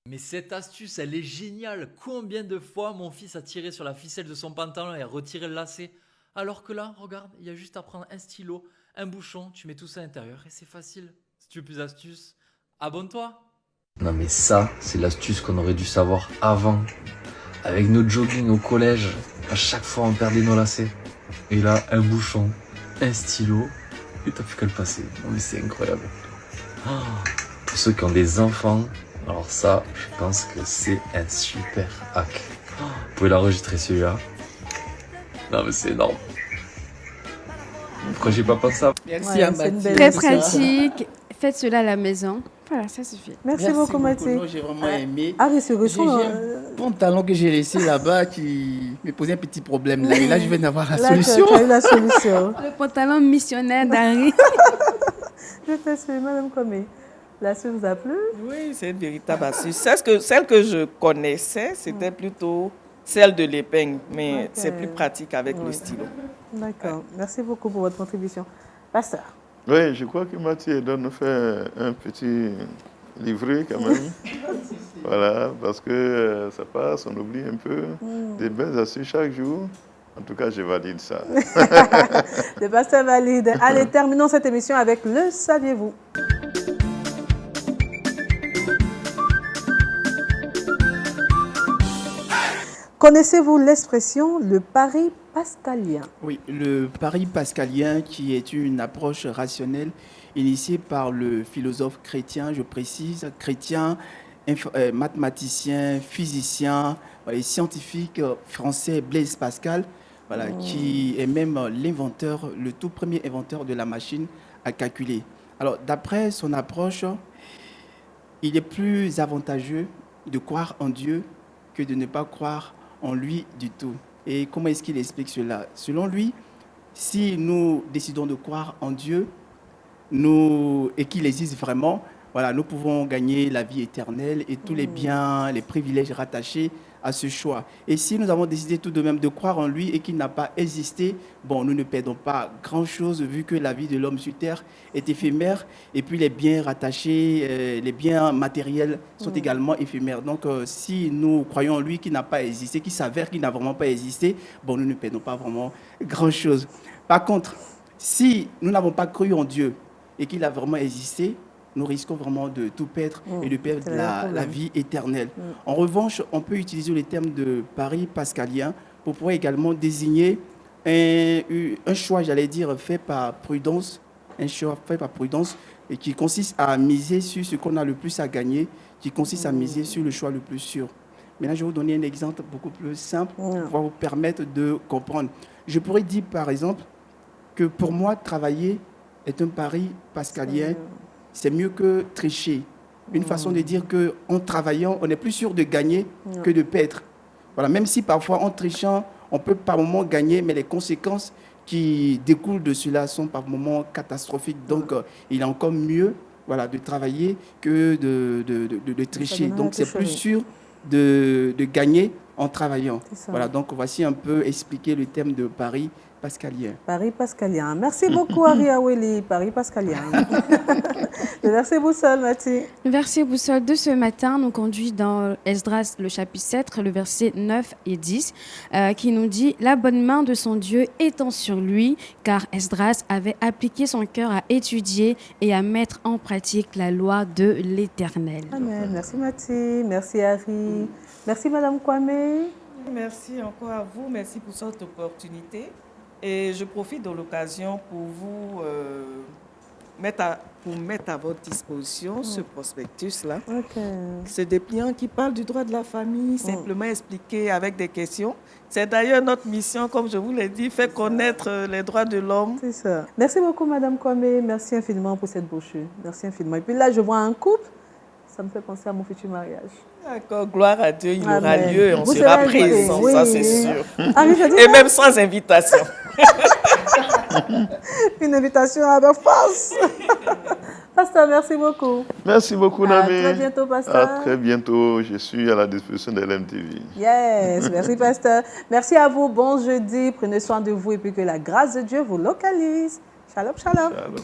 Mais cette astuce, elle est géniale. Combien de fois mon fils a tiré sur la ficelle de son pantalon et a retiré le lacet? Alors que là, regarde, il y a juste à prendre un stylo, un bouchon, tu mets tout ça à l'intérieur et c'est facile. Si tu veux plus d'astuces, abonne-toi. Non mais ça, c'est l'astuce qu'on aurait dû savoir avant. Avec nos jogging au collège, à chaque fois on perdait nos lacets. Et là, un bouchon, un stylo, et t'as plus qu'à le passer. Non mais c'est incroyable. Oh, pour ceux qui ont des enfants, alors ça, je pense que c'est un super hack. Oh, vous pouvez l'enregistrer celui-là. Non mais c'est énorme. Pourquoi j'ai pas pensé à ça? Merci à Mathieu. Très pratique. Faites cela à la maison. Voilà, ça suffit. Merci beaucoup, Mathieu. J'ai vraiment aimé. Ah, c'est J'ai un pantalon que j'ai laissé là-bas qui me posait un petit problème. Là. Et là, je viens d'avoir la solution. Tu as eu la solution. Le pantalon missionnaire d'Harry. Je te suis, Madame Kwame. L'astuce vous a plu? Oui, c'est une véritable astuce. Celle que je connaissais, c'était plutôt celle de l'épingle, mais c'est plus pratique avec le stylo. D'accord. Merci beaucoup pour votre contribution. Pasteur. Oui, je crois que Mathieu doit nous faire un petit livret quand même. Voilà, parce que ça passe, on oublie un peu des belles astuces chaque jour. En tout cas, je valide ça. Le pasteur valide. Allez, terminons cette émission avec le saviez-vous. Connaissez-vous l'expression le pari pascalien? Oui, le pari pascalien qui est une approche rationnelle initiée par le philosophe chrétien, je précise, chrétien, mathématicien, physicien et scientifique français Blaise Pascal, voilà, qui est même l'inventeur, le tout premier inventeur de la machine à calculer. Alors, d'après son approche, il est plus avantageux de croire en Dieu que de ne pas croire en lui du tout. Et comment est-ce qu'il explique cela? Selon lui, si nous décidons de croire en Dieu et qu'il existe vraiment, voilà, nous pouvons gagner la vie éternelle et tous les biens, les privilèges rattachés à ce choix. Et si nous avons décidé tout de même de croire en lui et qu'il n'a pas existé, bon, nous ne perdons pas grand-chose vu que la vie de l'homme sur terre est éphémère et puis les biens rattachés, les biens matériels sont également éphémères. Donc, si nous croyons en lui qui n'a pas existé, qui s'avère qu'il n'a vraiment pas existé, bon, nous ne perdons pas vraiment grand-chose. Par contre, si nous n'avons pas cru en Dieu et qu'il a vraiment existé, nous risquons vraiment de tout perdre et de perdre la vie éternelle. En revanche, on peut utiliser le terme de pari pascalien pour pouvoir également désigner un choix, j'allais dire, fait par prudence, et qui consiste à miser sur ce qu'on a le plus à gagner, qui consiste à miser sur le choix le plus sûr. Maintenant, je vais vous donner un exemple beaucoup plus simple pour pouvoir vous permettre de comprendre. Je pourrais dire, par exemple, que pour moi, travailler est un pari pascalien. C'est mieux que tricher. Une façon de dire qu'en travaillant, on est plus sûr de gagner que de perdre. Voilà, même si parfois, en trichant, on peut par moments gagner, mais les conséquences qui découlent de cela sont par moments catastrophiques. Donc, il est encore mieux de travailler que de tricher. Donc, c'est plus sûr de gagner en travaillant. Voilà, donc voici un peu expliquer le thème de Paris pascalien. Paris pascalien. Merci beaucoup, Ari Aweli. Paris pascalien. Le verset boussole, Mathie. Le verset boussole de ce matin nous conduit dans Esdras, le chapitre 7, le verset 9 et 10, qui nous dit « La bonne main de son Dieu étant sur lui, car Esdras avait appliqué son cœur à étudier et à mettre en pratique la loi de l'Éternel. » Amen. Merci, Mathie. Merci, Ari. Merci, Madame Kwame. Merci encore à vous. Merci pour cette opportunité. Et je profite de l'occasion pour vous mettre à votre disposition ce prospectus-là. Ce dépliant qui parle du droit de la famille, simplement expliqué avec des questions. C'est d'ailleurs notre mission, comme je vous l'ai dit, faire connaître les droits de l'homme. C'est ça. Merci beaucoup, Madame Kwame. Merci infiniment pour cette brochure. Merci infiniment. Et puis là, je vois un couple. Ça me fait penser à mon futur mariage. D'accord, gloire à Dieu, il aura lieu et on sera présent, ça c'est sûr. Et même sans invitation. Une invitation à ma face. Pasteur, merci beaucoup. Merci beaucoup, Nami. À très bientôt, Pasteur. À très bientôt. Je suis à la disposition de l'MTV. Yes, merci, Pasteur. Merci à vous. Bon jeudi. Prenez soin de vous et puis que la grâce de Dieu vous localise. Shalom, shalom. Shalom.